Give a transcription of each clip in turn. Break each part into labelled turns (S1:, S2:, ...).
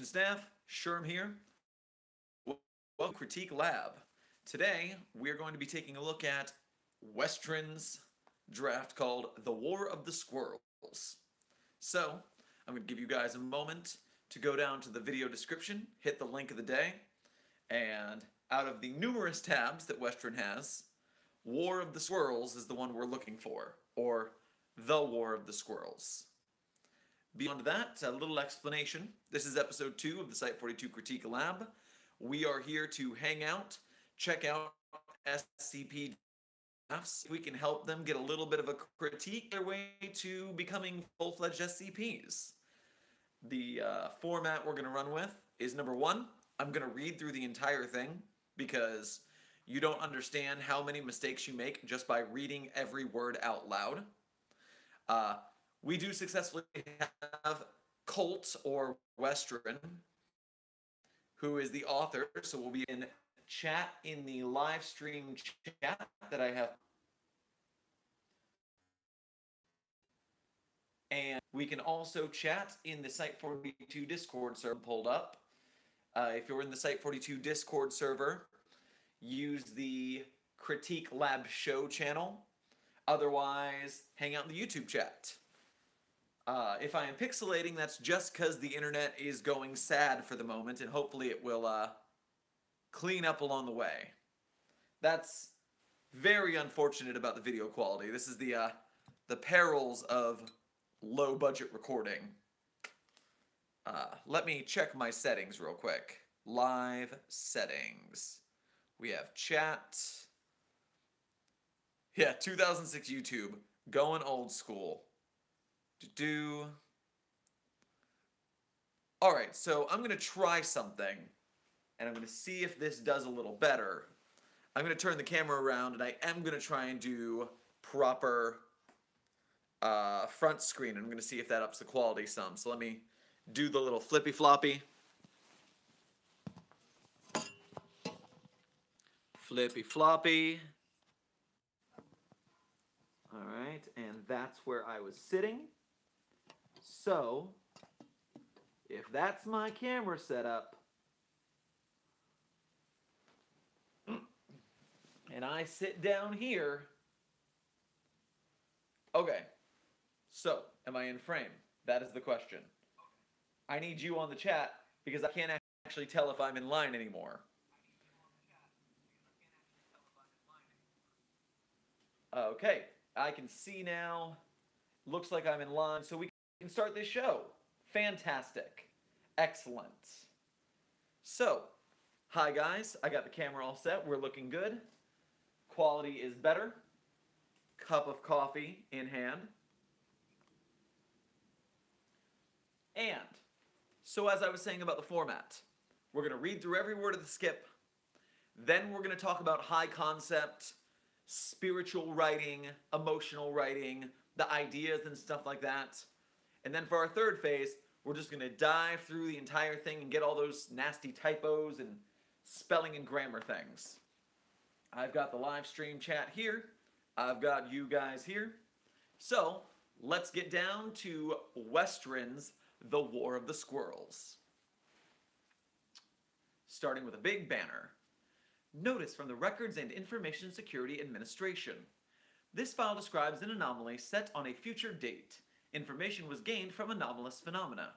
S1: staff, Sherm here. Welcome to Critique Lab. Today, we're going to be taking a look at Westrin's draft called The War of the Squirrels. So, I'm going to give you guys a moment to go down to the video description, hit the link of the day, and out of the numerous tabs that Westrin has, War of the Squirrels is the one we're looking for, or The War of the Squirrels. Beyond that, a little explanation. This is episode 2 of the Site-42 Critique Lab. We are here to hang out, check out SCP drafts. We can help them get a little bit of a critique their way to becoming full-fledged SCPs. The format we're going to run with is number 1. I'm going to read through the entire thing because you don't understand how many mistakes you make just by reading every word out loud. We do successfully have Colt or Westrin, who is the author, so we'll be in chat in the live stream chat that I have. And we can also chat in the Site-42 Discord server pulled up. If you're in the Site-42 Discord server, use the Critique Lab Show channel. Otherwise, hang out in the YouTube chat. If I am pixelating, that's just because the internet is going sad for the moment, and hopefully it will clean up along the way. That's very unfortunate about the video quality. This is the perils of low-budget recording. Let me check my settings real quick. Live settings. We have chat. Yeah, 2006 YouTube. Going old school. Alright, so I'm going to try something, and I'm going to see if this does a little better. I'm going to turn the camera around, and I am going to try and do proper front screen. I'm going to see if that ups the quality some. So let me do the little flippy floppy. Flippy floppy. Alright, and that's where I was sitting. So, if that's my camera setup, and I sit down here, okay, so, am I in frame? That is the question. I need you on the chat, because I can't actually tell if I'm in line anymore. Okay, I can see now. Looks like I'm in line, so we can start this show. Fantastic. Excellent. So, hi guys. I got the camera all set. We're looking good. Quality is better. Cup of coffee in hand. And, so as I was saying about the format, we're going to read through every word of the skip. Then we're going to talk about high concept, spiritual writing, emotional writing, the ideas and stuff like that. And then for our third phase, we're just going to dive through the entire thing and get all those nasty typos and spelling and grammar things. I've got the live stream chat here. I've got you guys here. So, let's get down to Westrin's The War of the Squirrels. Starting with a big banner. Notice from the Records and Information Security Administration. This file describes an anomaly set on a future date. Information was gained from anomalous phenomena.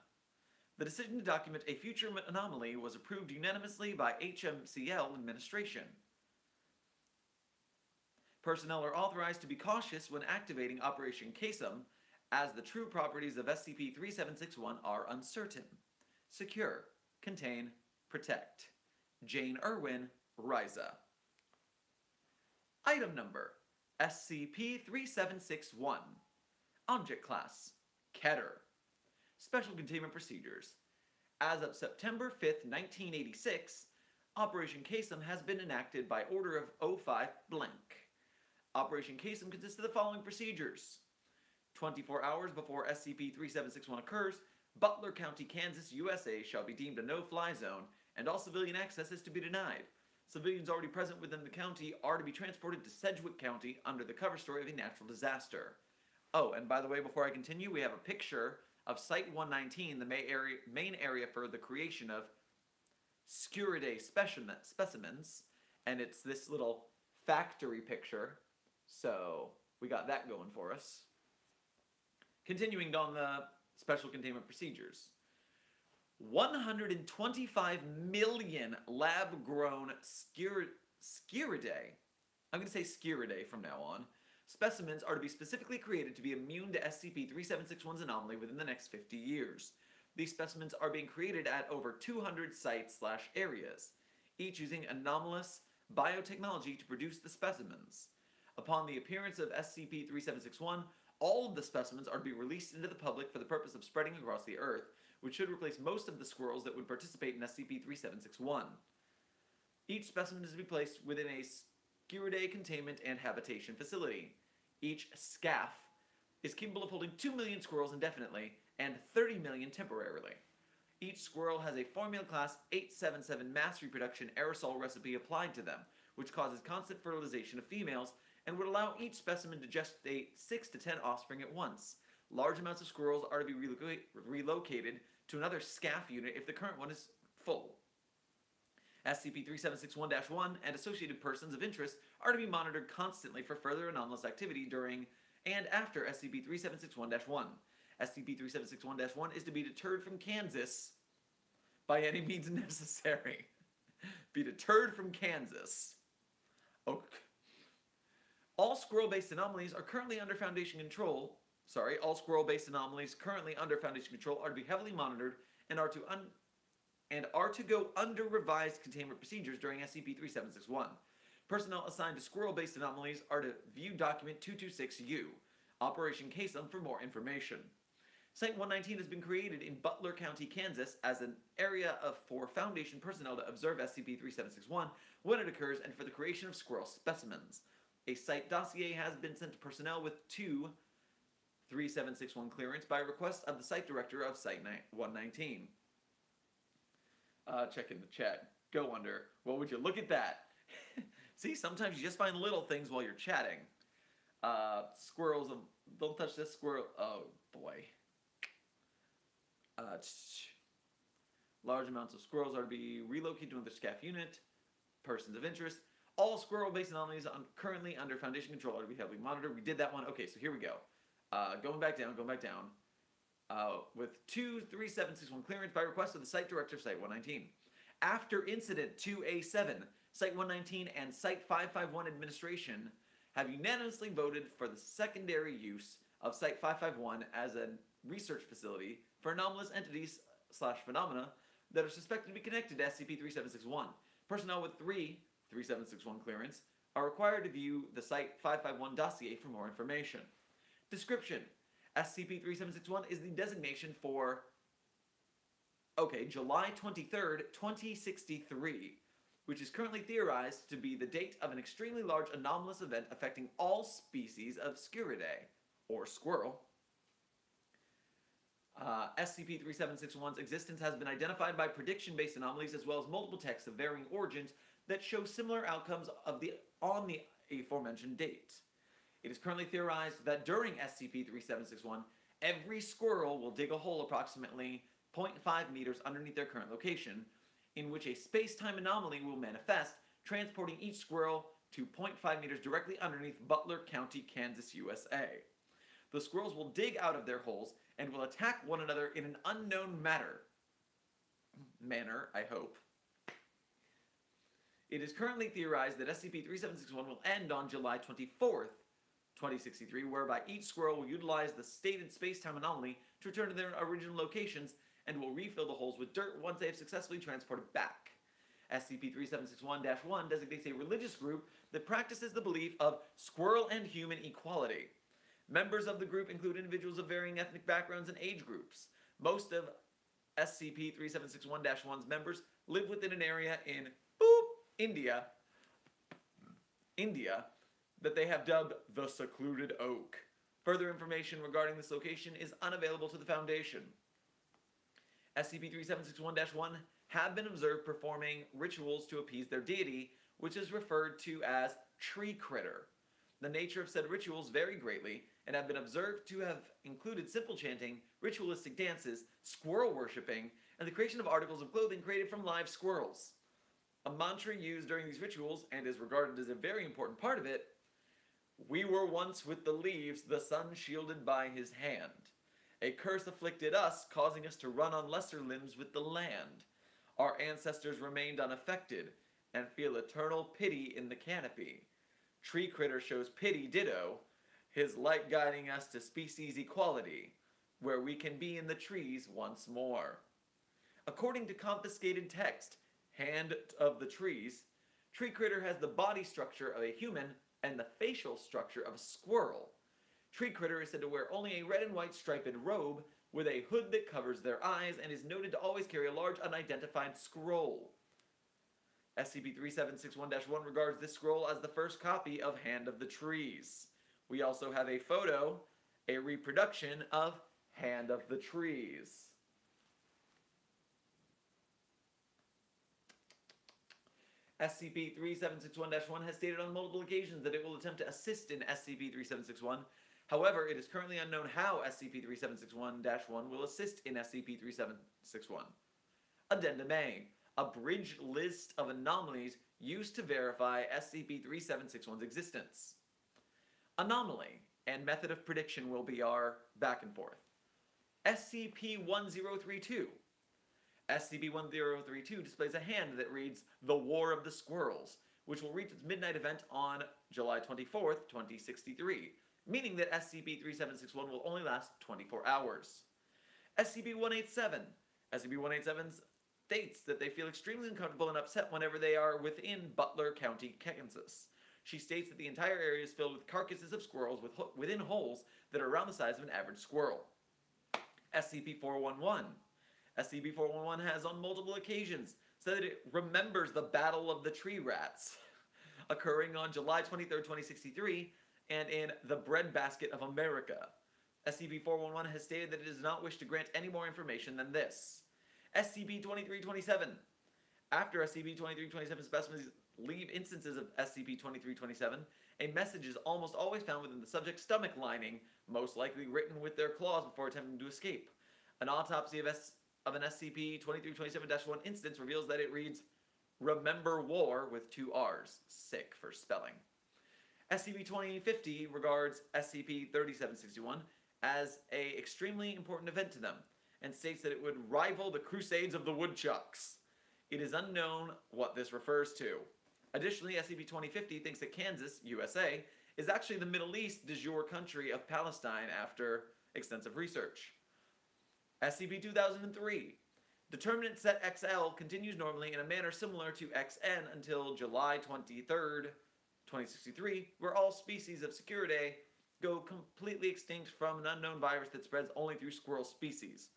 S1: The decision to document a future anomaly was approved unanimously by HMCL administration. Personnel are authorized to be cautious when activating Operation CASEM, as the true properties of SCP-3761 are uncertain. Secure, contain, protect. Jane Irwin, Ryza. Item number, SCP-3761. Object Class, Keter. Special Containment Procedures. As of September 5th, 1986, Operation CASEM has been enacted by order of O5 blank. Operation CASEM consists of the following procedures. 24 hours before SCP-3761 occurs, Butler County, Kansas, USA shall be deemed a no-fly zone, and all civilian access is to be denied. Civilians already present within the county are to be transported to Sedgwick County under the cover story of a natural disaster. Oh, and by the way, before I continue, we have a picture of Site-119, the main area for the creation of Squirrels specimens, and it's this little factory picture, so we got that going for us. Continuing on the special containment procedures. 125 million lab-grown Squirrelidae, I'm going to say Squirrelidae from now on, specimens are to be specifically created to be immune to SCP-3761's anomaly within the next 50 years. These specimens are being created at over 200 sites/areas, each using anomalous biotechnology to produce the specimens. Upon the appearance of SCP-3761, all of the specimens are to be released into the public for the purpose of spreading across the Earth, which should replace most of the squirrels that would participate in SCP-3761. Each specimen is to be placed within a Squirrelidae containment and habitation facility. Each SCAF is capable of holding 2 million squirrels indefinitely and 30 million temporarily. Each squirrel has a Formula Class 877 mass reproduction aerosol recipe applied to them, which causes constant fertilization of females and would allow each specimen to gestate 6 to 10 offspring at once. Large amounts of squirrels are to be relocated to another SCAF unit if the current one is full. SCP-3761-1 and associated persons of interest are to be monitored constantly for further anomalous activity during and after SCP-3761-1. SCP-3761-1 is to be deterred from Kansas by any means necessary. Be deterred from Kansas. Okay. All squirrel-based anomalies are currently under Foundation control. All squirrel-based anomalies currently under Foundation control are to be heavily monitored and are to go under revised containment procedures during SCP-3761. Personnel assigned to squirrel-based anomalies are to view Document 226-U, Operation Kasem, for more information. Site-119 has been created in Butler County, Kansas, as an area for Foundation personnel to observe SCP-3761 when it occurs and for the creation of squirrel specimens. A site dossier has been sent to personnel with 2 3761 clearance by request of the site director of Site-119. Check in the chat. Go under. Well, would you look at that? See, sometimes you just find little things while you're chatting. Squirrels, don't touch this squirrel. Oh, boy. Large amounts of squirrels are to be relocated to another SCAF unit. Persons of interest. All squirrel-based anomalies currently under Foundation control are to be heavily monitored. We did that one. Okay, so here we go. Going back down. With 2 3761 clearance by request of the site director of Site-119. After Incident 2A7, Site-119 and Site-551 administration have unanimously voted for the secondary use of Site-551 as a research facility for anomalous entities/phenomena that are suspected to be connected to SCP-3761. Personnel with 3 3761 clearance are required to view the Site-551 dossier for more information. Description: SCP-3761 is the designation for, July 23rd, 2063, which is currently theorized to be the date of an extremely large anomalous event affecting all species of Squirrelidae, or squirrel. SCP-3761's existence has been identified by prediction-based anomalies as well as multiple texts of varying origins that show similar outcomes on the aforementioned date. It is currently theorized that during SCP-3761, every squirrel will dig a hole approximately 0.5 meters underneath their current location, in which a space-time anomaly will manifest, transporting each squirrel to 0.5 meters directly underneath Butler County, Kansas, USA. The squirrels will dig out of their holes and will attack one another in an unknown manner, I hope. It is currently theorized that SCP-3761 will end on July 24th, 2063, whereby each squirrel will utilize the stated space-time anomaly to return to their original locations and will refill the holes with dirt once they have successfully transported back. SCP-3761-1 designates a religious group that practices the belief of squirrel and human equality. Members of the group include individuals of varying ethnic backgrounds and age groups. Most of SCP-3761-1's members live within an area in India, that they have dubbed the Secluded Oak. Further information regarding this location is unavailable to the Foundation. SCP-3761-1 have been observed performing rituals to appease their deity, which is referred to as Tree Critter. The nature of said rituals vary greatly, and have been observed to have included simple chanting, ritualistic dances, squirrel worshipping, and the creation of articles of clothing created from live squirrels. A mantra used during these rituals, and is regarded as a very important part of it: "We were once with the leaves, the sun shielded by his hand. A curse afflicted us, causing us to run on lesser limbs with the land. Our ancestors remained unaffected, and feel eternal pity in the canopy. Tree critter shows pity ditto, his light guiding us to species equality, where we can be in the trees once more." According to confiscated text, Hand of the Trees, Tree Critter has the body structure of a human and the facial structure of a squirrel. Tree Critter is said to wear only a red and white striped robe with a hood that covers their eyes, and is noted to always carry a large unidentified scroll. SCP-3761-1 regards this scroll as the first copy of Hand of the Trees. We also have a photo, a reproduction of Hand of the Trees. SCP-3761-1 has stated on multiple occasions that it will attempt to assist in SCP-3761. However, it is currently unknown how SCP-3761-1 will assist in SCP-3761. Addendum A: abridged list of anomalies used to verify SCP-3761's existence. Anomaly and method of prediction will be our back and forth. SCP-1032. SCP-1032 displays a hand that reads "The War of the Squirrels," which will reach its midnight event on July 24th, 2063, meaning that SCP-3761 will only last 24 hours. SCP-187. SCP-187 states that they feel extremely uncomfortable and upset whenever they are within Butler County, Kansas. She states that the entire area is filled with carcasses of squirrels within holes that are around the size of an average squirrel. SCP-411. SCP-411 has on multiple occasions said that it remembers the Battle of the Tree Rats, occurring on July 23, 2063, and in The Breadbasket of America. SCP-411 has stated that it does not wish to grant any more information than this. SCP-2327. After SCP-2327 specimens leave instances of SCP-2327, a message is almost always found within the subject's stomach lining, most likely written with their claws before attempting to escape. An autopsy of an SCP-2327-1 instance reveals that it reads "Remember War" with 2 R's, sick for spelling. SCP-2050 regards SCP-3761 as an extremely important event to them, and states that it would rival the Crusades of the Woodchucks. It is unknown what this refers to. Additionally, SCP-2050 thinks that Kansas, USA, is actually the Middle East de jure country of Palestine after extensive research. SCP-2003. Determinant set XL continues normally in a manner similar to XN until July 23rd, 2063, where all species of Securidae go completely extinct from an unknown virus that spreads only through squirrel species.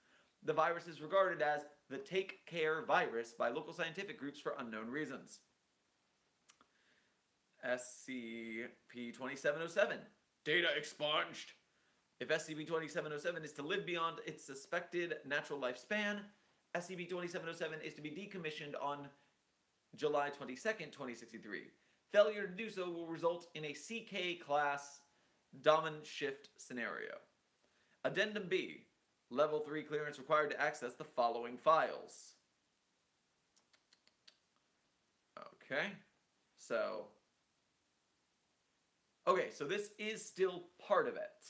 S1: The virus is regarded as the Take Care virus by local scientific groups for unknown reasons. SCP-2707. Data expunged. If SCP-2707 is to live beyond its suspected natural lifespan, SCP-2707 is to be decommissioned on July 22nd, 2063. Failure to do so will result in a CK-class dominant shift scenario. Addendum B. Level 3 clearance required to access the following files. Okay, so this is still part of it.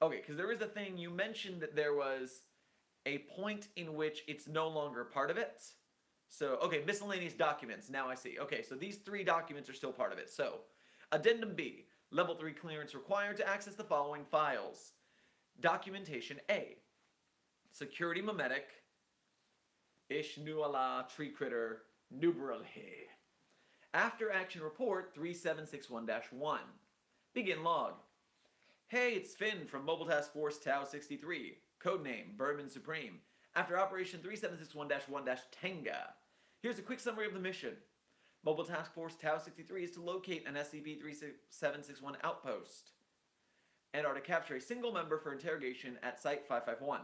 S1: Okay, because there is a thing, you mentioned that there was a point in which it's no longer part of it. So, okay, miscellaneous documents, now I see. Okay, so these 3 documents are still part of it. So, Addendum B. Level 3 clearance required to access the following files. Documentation A. Security Memetic. Ishnuala Tree Critter Nubralhe. After Action Report 3761-1. Begin log. Hey, it's Finn from Mobile Task Force Tau 63. Codename Berman Supreme. After Operation 3761-1-Tenga. Here's a quick summary of the mission. Mobile Task Force Tau 63 is to locate an SCP-3761 outpost and are to capture a single member for interrogation at Site-551.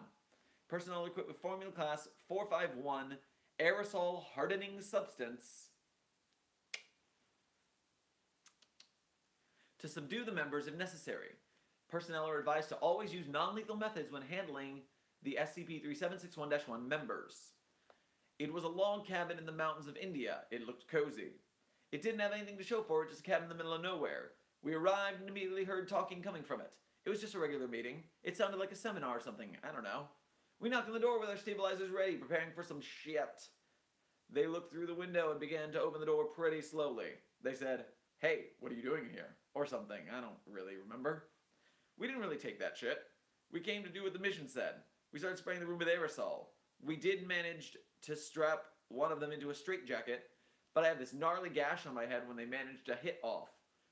S1: Personnel equipped with Formula Class 451 Aerosol Hardening Substance to subdue the members if necessary. Personnel are advised to always use non-lethal methods when handling the SCP-3761-1 members. It was a log cabin in the mountains of India. It looked cozy. It didn't have anything to show for it, just a cabin in the middle of nowhere. We arrived and immediately heard talking coming from it. It was just a regular meeting. It sounded like a seminar or something. I don't know. We knocked on the door with our stabilizers ready, preparing for some shit. They looked through the window and began to open the door pretty slowly. They said, "Hey, what are you doing here?" Or something. I don't really remember. We didn't really take that shit. We came to do what the mission said. We started spraying the room with aerosol. We did manage to strap one of them into a straitjacket, but I have this gnarly gash on my head when they managed to hit off.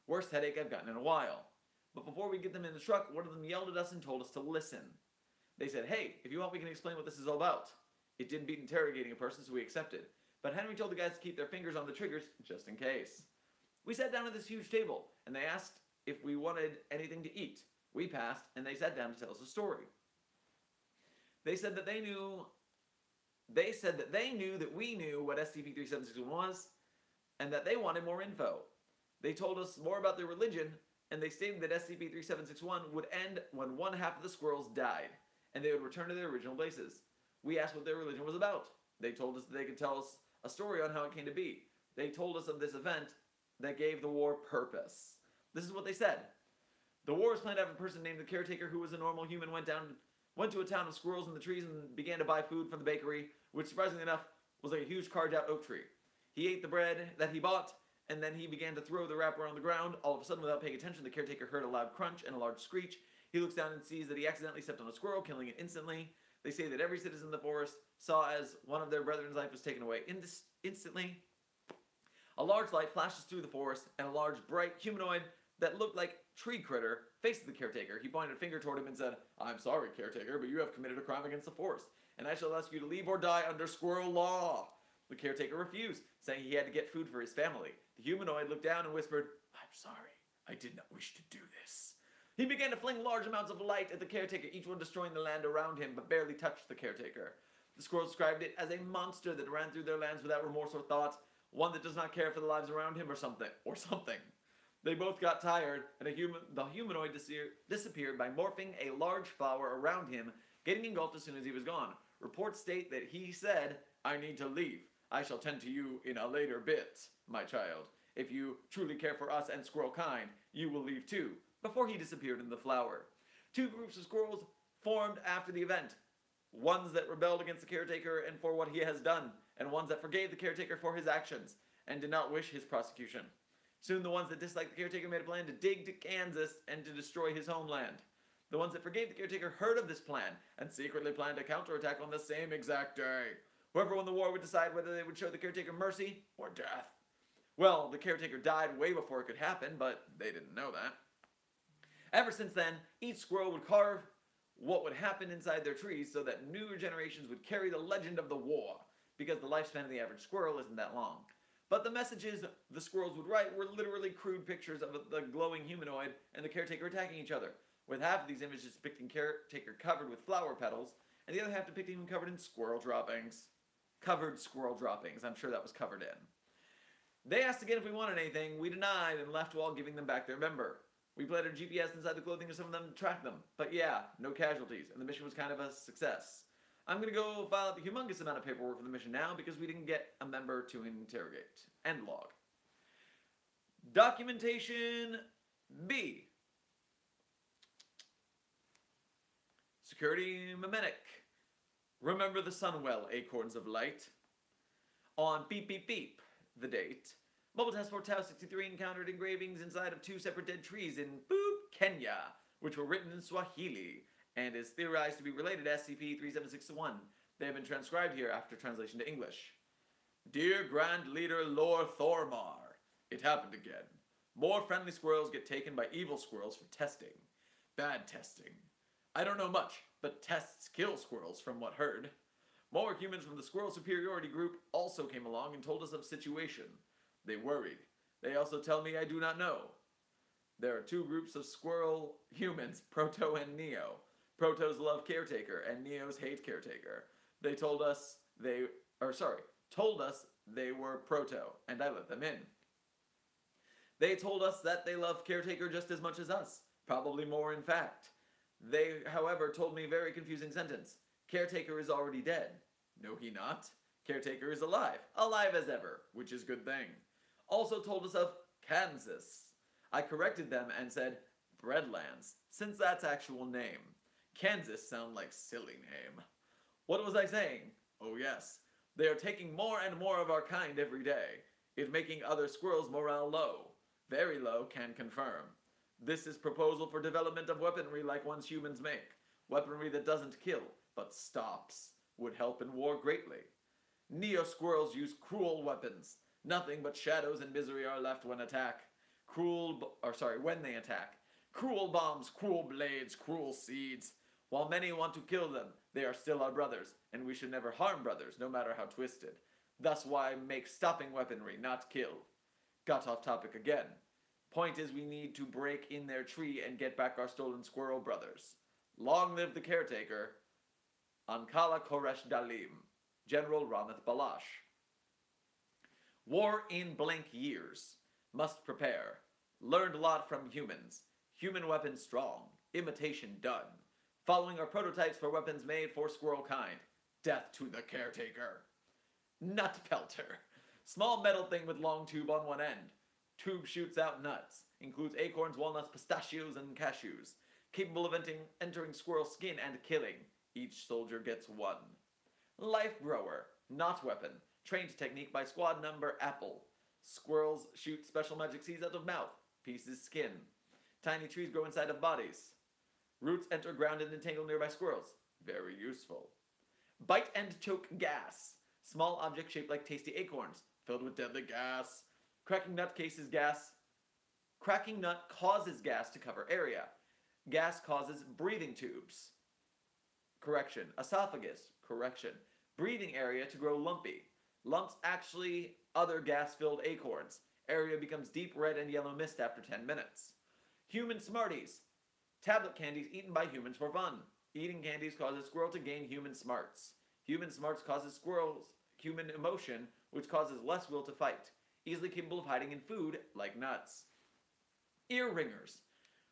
S1: Worst headache I've gotten in a while. But before we get them in the truck, one of them yelled at us and told us to listen. They said, "Hey, if you want, we can explain what this is all about." It did beat interrogating a person, so we accepted. But Henry told the guys to keep their fingers on the triggers, just in case. We sat down at this huge table, and they asked if we wanted anything to eat. We passed, and they sat down to tell us a story. They said that they knew that we knew what SCP-3761 was, and that they wanted more info. They told us more about their religion, and they stated that SCP-3761 would end when one half of the squirrels died, and they would return to their original bases. We asked what their religion was about. They told us that they could tell us a story on how it came to be. They told us of this event that gave the war purpose. This is what they said. The war was planned to have a person named the Caretaker, who was a normal human, went to a town of squirrels in the trees and began to buy food from the bakery, which surprisingly enough was like a huge carved out oak tree. He ate the bread that he bought, and then he began to throw the wrapper on the ground. All of a sudden, without paying attention, the Caretaker heard a loud crunch and a large screech. He looks down and sees that he accidentally stepped on a squirrel, killing it instantly. They say that every citizen in the forest saw as one of their brethren's life was taken away instantly. A large light flashes through the forest, and a large, bright humanoid that looked like tree critter faced the Caretaker. He pointed a finger toward him and said, "I'm sorry, Caretaker, but you have committed a crime against the forest, and I shall ask you to leave or die under squirrel law." The Caretaker refused, saying he had to get food for his family. The humanoid looked down and whispered, "I'm sorry, I did not wish to do this." He began to fling large amounts of light at the Caretaker, each one destroying the land around him, but barely touched the Caretaker. The squirrels described it as a monster that ran through their lands without remorse or thought, one that does not care for the lives around him or something. They both got tired, and the humanoid disappeared by morphing a large flower around him, getting engulfed as soon as he was gone. Reports state that he said, "I need to leave. I shall tend to you in a later bit, my child. If you truly care for us and squirrel kind, you will leave too," before he disappeared in the flower. Two groups of squirrels formed after the event. Ones that rebelled against the Caretaker and for what he has done, and ones that forgave the Caretaker for his actions, and did not wish his prosecution. Soon the ones that disliked the Caretaker made a plan to dig to Kansas and to destroy his homeland. The ones that forgave the Caretaker heard of this plan, and secretly planned a counterattack on the same exact day. Whoever won the war would decide whether they would show the Caretaker mercy or death. Well, the Caretaker died way before it could happen, but they didn't know that. Ever since then, each squirrel would carve what would happen inside their trees so that newer generations would carry the legend of the war, because the lifespan of the average squirrel isn't that long. But the messages the squirrels would write were literally crude pictures of the glowing humanoid and the Caretaker attacking each other, with half of these images depicting Caretaker covered with flower petals, and the other half depicting him covered in squirrel droppings. Covered squirrel droppings, I'm sure that was covered in. They asked again if we wanted anything. We denied and left while giving them back their member. We planted a GPS inside the clothing of some of them to track them, but yeah, no casualties, and the mission was kind of a success. I'm going to go file out the humongous amount of paperwork for the mission now because we didn't get a member to interrogate. End log. Documentation B. Security Memetic. Remember the sun well, acorns of light. On beep beep beep, the date. Mobile Task Force Tau 63 encountered engravings inside of two separate dead trees in Boop, Kenya, which were written in Swahili, and is theorized to be related to SCP-3761. They have been transcribed here after translation to English. Dear Grand Leader Lord Thormar, it happened again. More friendly squirrels get taken by evil squirrels for testing. Bad testing. I don't know much, but tests kill squirrels from what heard. More humans from the Squirrel Superiority Group also came along and told us of situation. They worried. They also tell me I do not know. There are two groups of squirrel humans, Proto and Neo. Protos love Caretaker, and Neos hate Caretaker. They told us they were Proto, and I let them in. They told us that they love Caretaker just as much as us, probably more in fact. They, however, told me a very confusing sentence. Caretaker is already dead. No, he not. Caretaker is alive, alive as ever, which is good thing. Also told us of Kansas. I corrected them and said Breadlands, since that's actual name. Kansas sound like silly name. What was I saying? Oh yes, they are taking more and more of our kind every day. It making other squirrels' morale low. Very low, can confirm. This is proposal for development of weaponry like ones humans make. Weaponry that doesn't kill, but stops. Would help in war greatly. Neo-squirrels use cruel weapons. Nothing but shadows and misery are left when when they attack. Cruel bombs, cruel blades, cruel seeds. While many want to kill them, they are still our brothers, and we should never harm brothers, no matter how twisted. Thus why make stopping weaponry, not kill. Got off topic again. Point is we need to break in their tree and get back our stolen squirrel brothers. Long live the caretaker. Ankala Koresh Dalim. General Ramath Balash. War in blank years. Must prepare. Learned a lot from humans. Human weapons strong. Imitation done. Following our prototypes for weapons made for squirrel kind. Death to the caretaker. Nut pelter. Small metal thing with long tube on one end. Tube shoots out nuts. Includes acorns, walnuts, pistachios, and cashews. Capable of entering squirrel skin and killing. Each soldier gets one. Life grower. Not weapon. Trained technique by squad number Apple. Squirrels shoot special magic seeds out of mouth. Pieces skin. Tiny trees grow inside of bodies. Roots enter ground and entangle nearby squirrels. Very useful. Bite and choke gas. Small object shaped like tasty acorns. Filled with deadly gas. Cracking nut causes gas to cover area. Gas causes breathing tubes. Correction. Esophagus. Correction. Breathing area to grow lumpy. Lumps actually other gas-filled acorns. Area becomes deep red and yellow mist after 10 minutes. Human Smarties. Tablet candies eaten by humans for fun. Eating candies causes squirrel to gain human smarts. Human smarts causes squirrels human emotion, which causes less will to fight. Easily capable of hiding in food, like nuts. Ear ringers.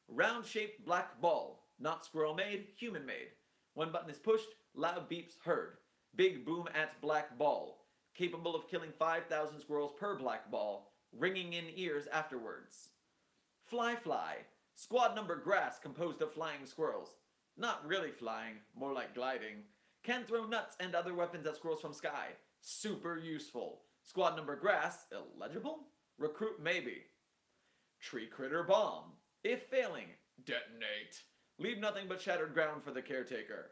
S1: Round-shaped black ball. Not squirrel-made, human-made. When button is pushed, loud beeps heard. Big boom at black ball. Capable of killing 5,000 squirrels per black ball. Ringing in ears afterwards. Fly. Squad number grass composed of flying squirrels. Not really flying, more like gliding. Can throw nuts and other weapons at squirrels from sky. Super useful. Squad number grass, illegible? Recruit maybe. Tree critter bomb. If failing, detonate. Leave nothing but shattered ground for the caretaker.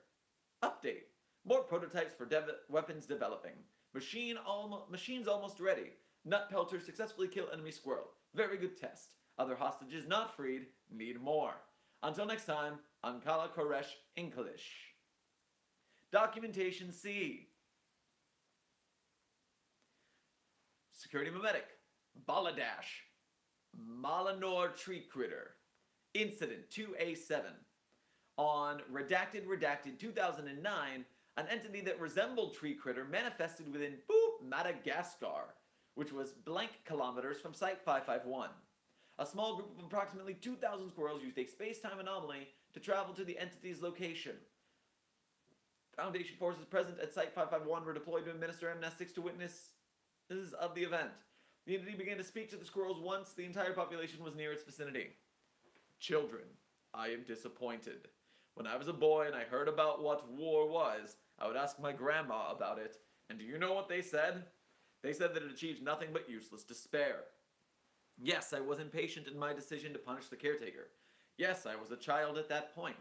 S1: Update. More prototypes for weapons developing. Machines almost ready. Nut pelter successfully kill enemy squirrel. Very good test. Other hostages not freed need more. Until next time, Ankala Koresh English. Documentation C. Security Memetic. Baladash. Malanor Tree Critter. Incident 2A7. On Redacted 2009, an entity that resembled Tree Critter manifested within Madagascar, which was blank kilometers from Site-551. A small group of approximately 2,000 squirrels used a space-time anomaly to travel to the entity's location. Foundation forces present at Site-551 were deployed to administer amnestics to witnesses of the event. The entity began to speak to the squirrels once the entire population was near its vicinity. Children, I am disappointed. When I was a boy and I heard about what war was, I would ask my grandma about it, and do you know what they said? They said that it achieves nothing but useless despair. Yes, I was impatient in my decision to punish the caretaker. Yes, I was a child at that point,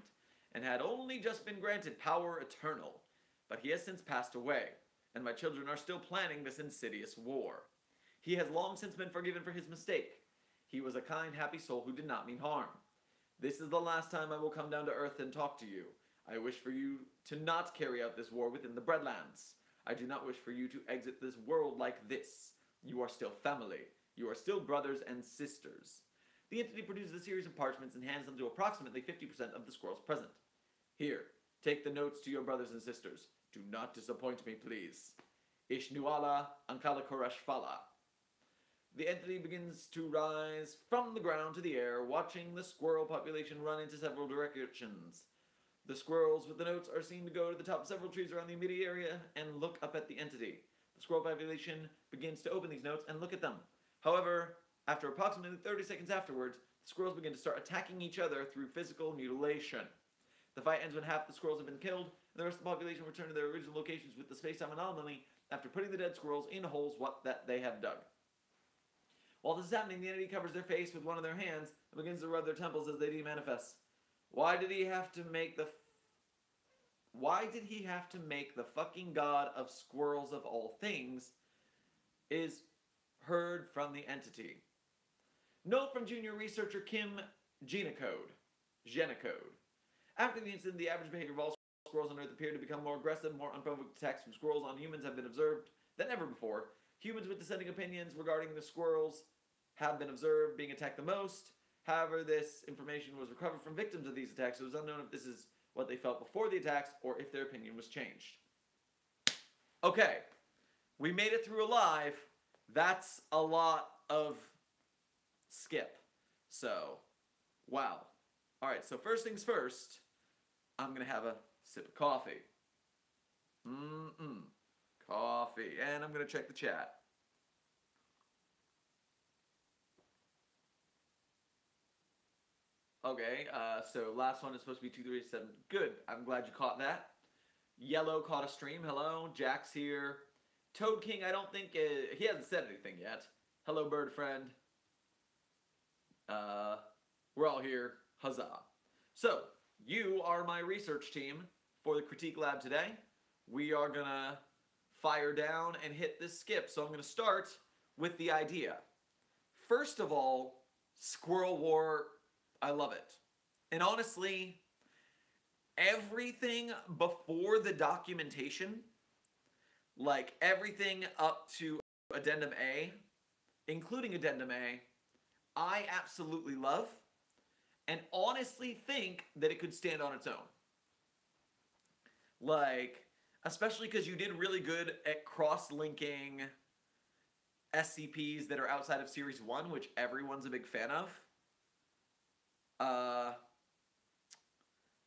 S1: and had only just been granted power eternal. But he has since passed away, and my children are still planning this insidious war. He has long since been forgiven for his mistake. He was a kind, happy soul who did not mean harm. This is the last time I will come down to earth and talk to you. I wish for you to not carry out this war within the Breadlands. I do not wish for you to exit this world like this. You are still family. You are still brothers and sisters. The entity produces a series of parchments and hands them to approximately 50% of the squirrels present. Here, take the notes to your brothers and sisters. Do not disappoint me, please. Ishnuala Ankala Koresh Fala. The entity begins to rise from the ground to the air, watching the squirrel population run into several directions. The squirrels with the notes are seen to go to the top of several trees around the immediate area and look up at the entity. The squirrel population begins to open these notes and look at them. However, after approximately 30 seconds afterwards, the squirrels begin to start attacking each other through physical mutilation. The fight ends when half the squirrels have been killed, and the rest of the population return to their original locations with the space-time anomaly after putting the dead squirrels in holes that they have dug. While this is happening, the entity covers their face with one of their hands and begins to rub their temples as they demanifest. Why did he have to make the fucking god of squirrels of all things is heard from the entity. Note from junior researcher Kim Genocode. After the incident, the average behavior of all squirrels on Earth appeared to become more aggressive. More unprovoked attacks from squirrels on humans have been observed than ever before. Humans with dissenting opinions regarding the squirrels have been observed being attacked the most. However, this information was recovered from victims of these attacks, so it was unknown if this is what they felt before the attacks or if their opinion was changed. Okay, we made it through alive. That's a lot of skip. So, wow. Alright, so first things first, I'm going to have a sip of coffee. Coffee. And I'm going to check the chat. Okay, so last one is supposed to be 237. Good, I'm glad you caught that. Yellow caught a stream. Hello, Jack's here. Toad King, I don't think, he hasn't said anything yet. Hello, bird friend. We're all here. Huzzah. So, you are my research team for the Critique Lab today. We are gonna fire down and hit this skip. So I'm gonna start with the idea. First of all, Squirrel War, I love it. And honestly, everything before the documentation, like everything up to Addendum A, including Addendum A, I absolutely love and honestly think that it could stand on its own. Like, especially because you did really good at cross-linking SCPs that are outside of Series 1, which everyone's a big fan of.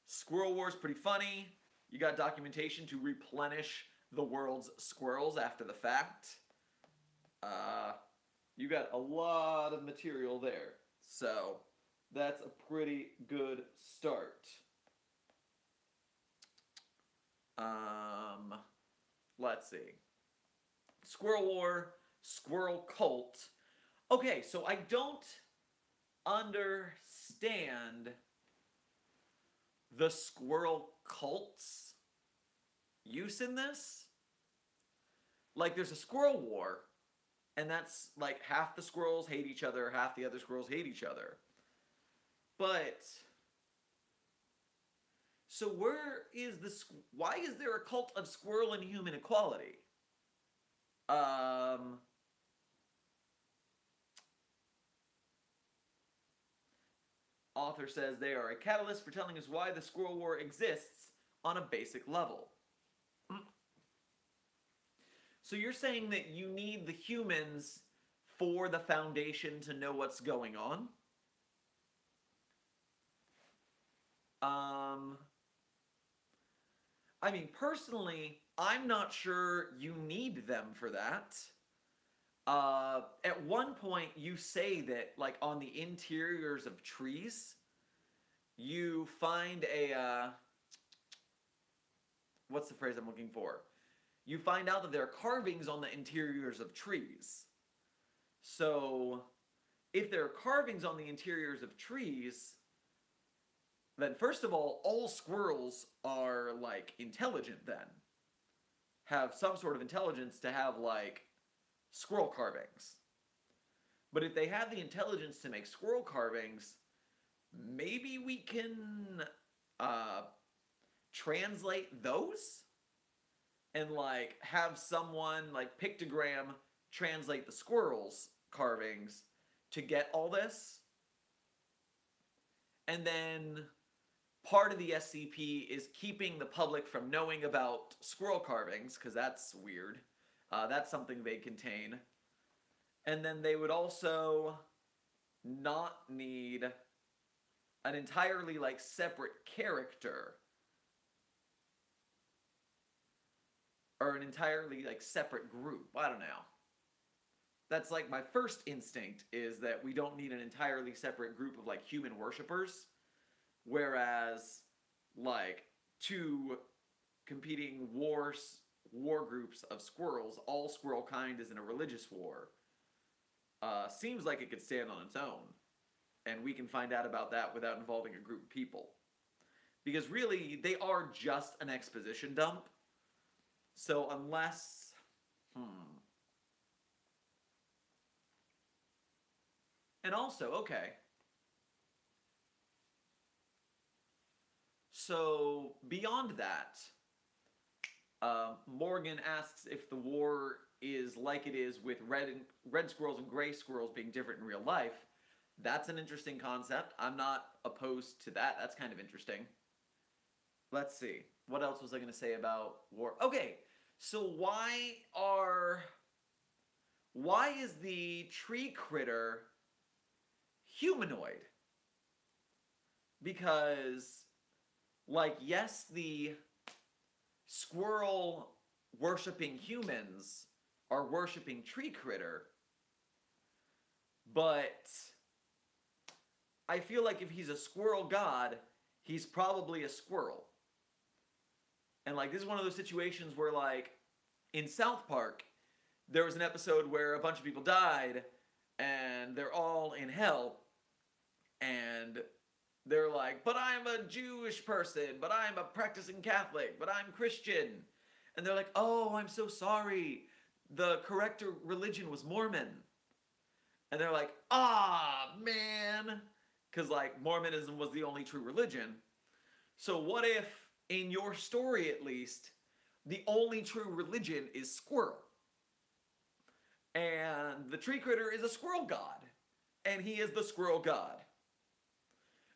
S1: Squirrel War is pretty funny. You got documentation to replenish the world's squirrels after the fact. You got a lot of material there. So, that's a pretty good start. Let's see. Squirrel War, Squirrel Cult. Okay, so I don't understand the Squirrel Cult's use in this. Like, there's a Squirrel War, and that's like half the squirrels hate each other, half the other squirrels hate each other. But, so where is this, why is there a cult of squirrel and human equality? Author says they are a catalyst for telling us why the Squirrel War exists on a basic level. So you're saying that you need the humans for the Foundation to know what's going on? I mean, personally, I'm not sure you need them for that. At one point, you say that, like, on the interiors of trees, you find a, what's the phrase I'm looking for? You find out that there are carvings on the interiors of trees. So, if there are carvings on the interiors of trees, then first of all squirrels are, like, intelligent then. Have some sort of intelligence to have, like, squirrel carvings. But if they have the intelligence to make squirrel carvings, maybe we can translate those? And, like, have someone, like, Pictogram translate the squirrels' carvings to get all this? And then part of the SCP is keeping the public from knowing about squirrel carvings, because that's weird. That's something they contain. And then they would also not need an entirely like separate character or an entirely like separate group. I don't know. That's like my first instinct is that we don't need an entirely separate group of like human worshippers, whereas like two competing war groups of squirrels, all squirrel kind is in a religious war, seems like it could stand on its own, and we can find out about that without involving a group of people. Because really, they are just an exposition dump. So unless... And also, okay. So, beyond that, Morgan asks if the war is like it is with red squirrels and gray squirrels being different in real life. That's an interesting concept. I'm not opposed to that. That's kind of interesting. Let's see. What else was I going to say about war? Okay, so why is the tree critter humanoid? Because, like, yes, the squirrel worshipping humans are worshipping tree critter, but I feel like if he's a squirrel god, he's probably a squirrel. And like this is one of those situations where like in South Park, there was an episode where a bunch of people died and they're all in hell and they're like, but I'm a Jewish person, but I'm a practicing Catholic, but I'm Christian. And they're like, oh, I'm so sorry. The correct religion was Mormon. And they're like, ah, man. Because, like, Mormonism was the only true religion. So what if, in your story at least, the only true religion is squirrel? And the tree critter is a squirrel god. And he is the squirrel god.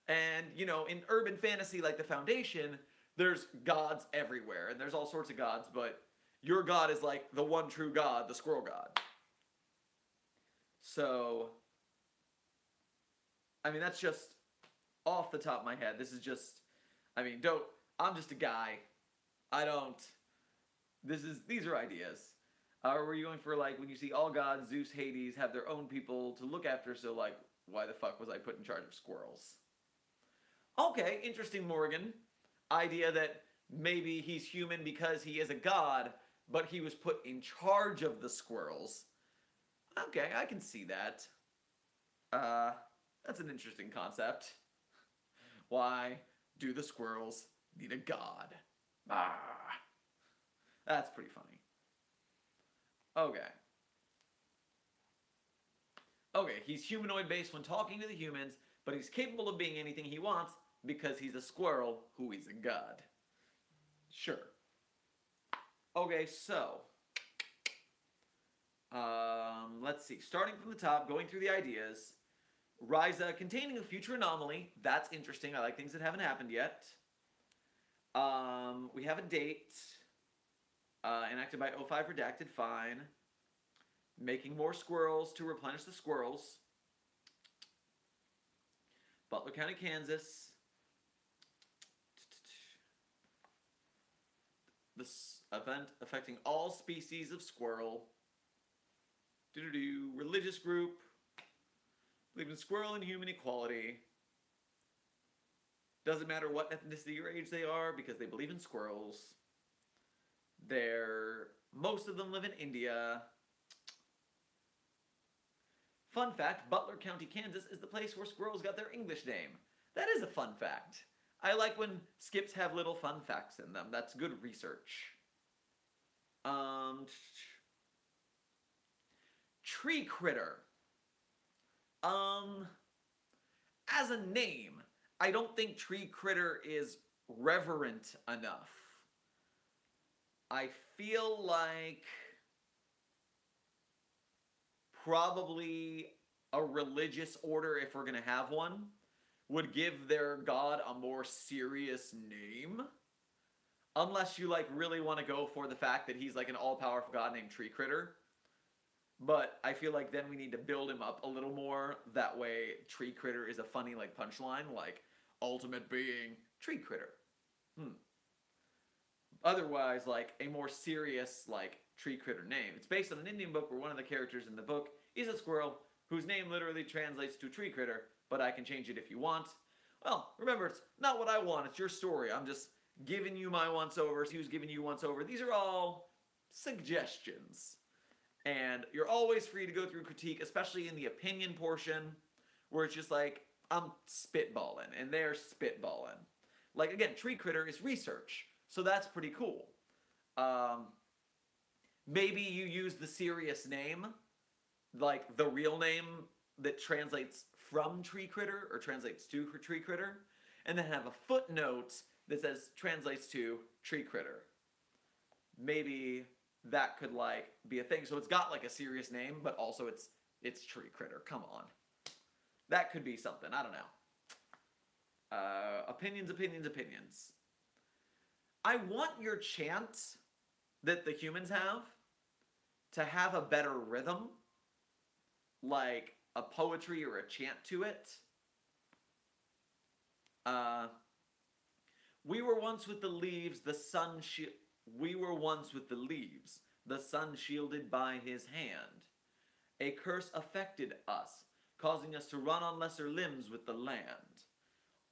S1: And, you know, in urban fantasy like the Foundation, there's gods everywhere. And there's all sorts of gods, but your god is like the one true god, the squirrel god. So, I mean, that's just off the top of my head. This is just, I mean, I'm just a guy. These are ideas. Or were you going for, like, when you see all gods, Zeus, Hades, have their own people to look after, so, like, why the fuck was I put in charge of squirrels? Okay, interesting, Morgan. Idea that maybe he's human because he is a god, but he was put in charge of the squirrels. Okay, I can see that. That's an interesting concept. Why do the squirrels need a god? That's pretty funny. Okay, he's humanoid based when talking to the humans, but he's capable of being anything he wants because he's a squirrel who is a god. Sure. Okay, so let's see. Starting from the top, going through the ideas. Ryza containing a future anomaly. That's interesting. I like things that haven't happened yet. We have a date. Enacted by O5 Redacted. Fine. Making more squirrels to replenish the squirrels. Butler County, Kansas. This event affecting all species of squirrel. Religious group. Believe in squirrel and human equality. Doesn't matter what ethnicity or age they are because they believe in squirrels. Most of them live in India. Fun fact, Butler County, Kansas is the place where squirrels got their English name. That is a fun fact. I like when skips have little fun facts in them. That's good research. Tree critter. As a name, I don't think tree critter is reverent enough. I feel like probably a religious order, if we're going to have one, would give their god a more serious name. Unless you, like, really want to go for the fact that he's, like, an all-powerful god named Tree Critter. But I feel like then we need to build him up a little more. That way, tree critter is a funny like punchline, like ultimate being tree critter. Hmm. Otherwise, like a more serious like tree critter name. It's based on an Indian book where one of the characters in the book is a squirrel whose name literally translates to tree critter, but I can change it if you want. Well, remember, it's not what I want, it's your story. I'm just giving you my once-overs, who's giving you once-over. These are all suggestions. And you're always free to go through critique, especially in the opinion portion, where it's just like, I'm spitballing, and they're spitballing. Like, again, tree critter is research, so that's pretty cool. Maybe you use the serious name, like the real name that translates from tree critter or translates to tree critter, and then have a footnote that says translates to tree critter. Maybe that could like be a thing. So it's got like a serious name, but also it's tree critter. Come on. That could be something. I don't know. Opinions. I want your chant that the humans have to have a better rhythm, like a poetry or a chant to it. We were once with the leaves, the sun we were once with the leaves, the sun shielded by his hand. A curse affected us, causing us to run on lesser limbs with the land.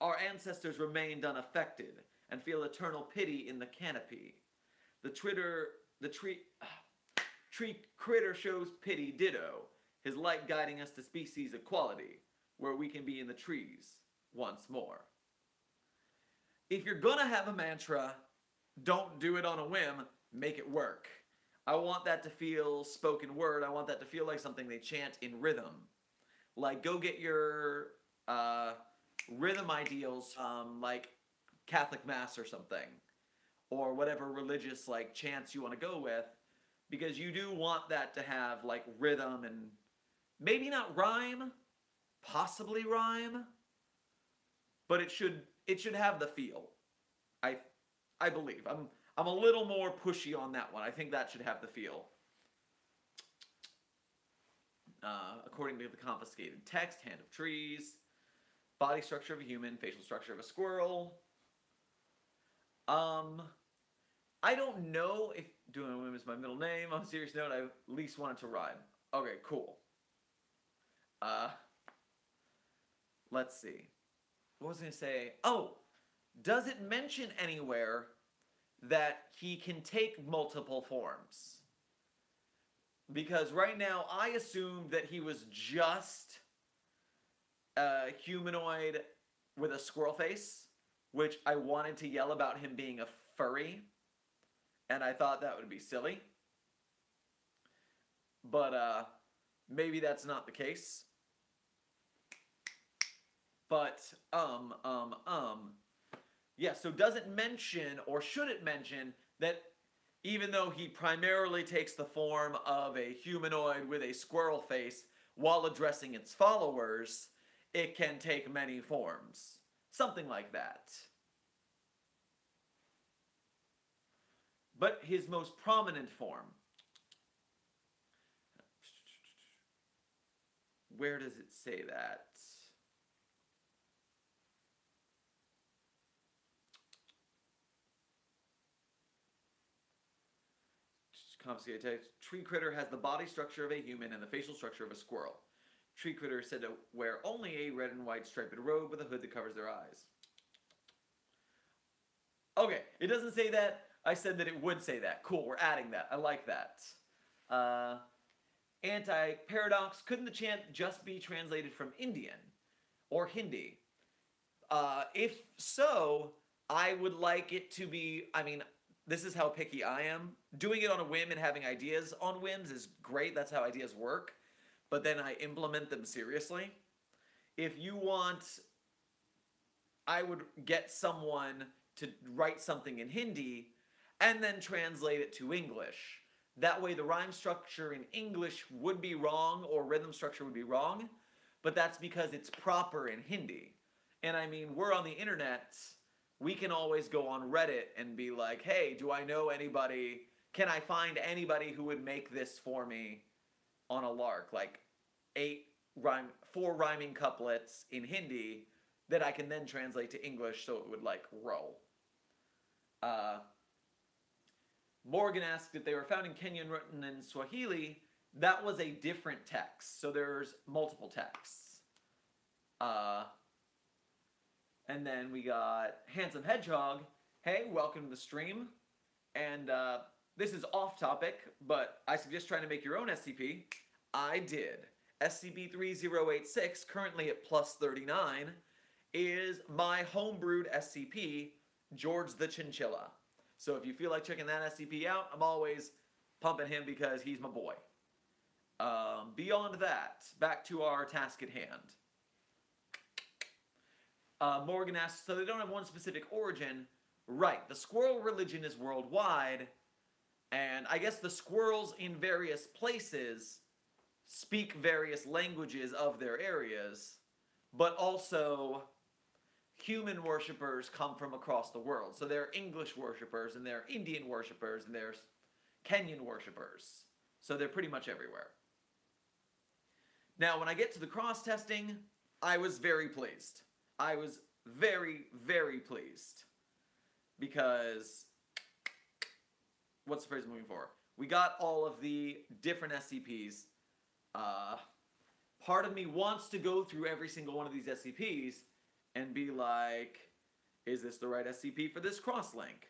S1: Our ancestors remained unaffected and feel eternal pity in the canopy. The tree critter shows pity ditto, his light guiding us to species equality, where we can be in the trees once more. If you're gonna have a mantra, don't do it on a whim, make it work. I want that to feel spoken word. I want that to feel like something they chant in rhythm. Like, go get your rhythm ideals from, like, Catholic Mass or something. Or whatever religious, like, chants you want to go with. Because you do want that to have, like, rhythm and maybe not rhyme, possibly rhyme, but it should have the feel. I believe. I'm a little more pushy on that one. I think that should have the feel. According to the confiscated text, hand of trees, body structure of a human, facial structure of a squirrel. I don't know if doing a whim is my middle name. On a serious note, I at least want it to rhyme. Okay, cool. Let's see. What was I going to say? Oh, does it mention anywhere that he can take multiple forms? Because right now, I assumed that he was just a humanoid with a squirrel face, which I wanted to yell about him being a furry, and I thought that would be silly. But maybe that's not the case. But, yeah, so does it mention, or should it mention, that even though he primarily takes the form of a humanoid with a squirrel face while addressing its followers, it can take many forms? Something like that. But his most prominent form. Where does it say that? Confiscated text. Tree critter has the body structure of a human and the facial structure of a squirrel. Tree critter is said to wear only a red and white striped robe with a hood that covers their eyes. Okay, it doesn't say that. I said that it would say that. Cool, we're adding that. I like that. Anti-paradox. Couldn't the chant just be translated from Indian or Hindi? If so, I would like it to be, I mean, this is how picky I am. Doing it on a whim and having ideas on whims is great. That's how ideas work. But then I implement them seriously. If you want, I would get someone to write something in Hindi and then translate it to English. That way the rhyme structure in English would be wrong or rhythm structure would be wrong. But that's because it's proper in Hindi. And I mean, we're on the internet. We can always go on Reddit and be like, hey, do I know anybody? Can I find anybody who would make this for me on a lark, like 4 rhyming couplets in Hindi that I can then translate to English so it would like roll. Morgan asked if they were found in Kenya and written in Swahili. That was a different text, so there's multiple texts. And then we got Handsome Hedgehog. Hey, welcome to the stream. And this is off topic, but I suggest trying to make your own SCP. I did. SCP-3086, currently at plus 39, is my homebrewed SCP, George the Chinchilla. So if you feel like checking that SCP out, I'm always pumping him because he's my boy. Beyond that, back to our task at hand. Morgan asks, so they don't have one specific origin. Right, the squirrel religion is worldwide, and I guess the squirrels in various places speak various languages of their areas, but also human worshippers come from across the world. So there are English worshippers, and there are Indian worshippers, and there's Kenyan worshippers. So they're pretty much everywhere. Now, when I get to the cross-testing, I was very pleased. I was very, very pleased. Because, what's the phrase I'm looking for? We got all of the different SCPs. Part of me wants to go through every single one of these SCPs and be like, is this the right SCP for this cross-link?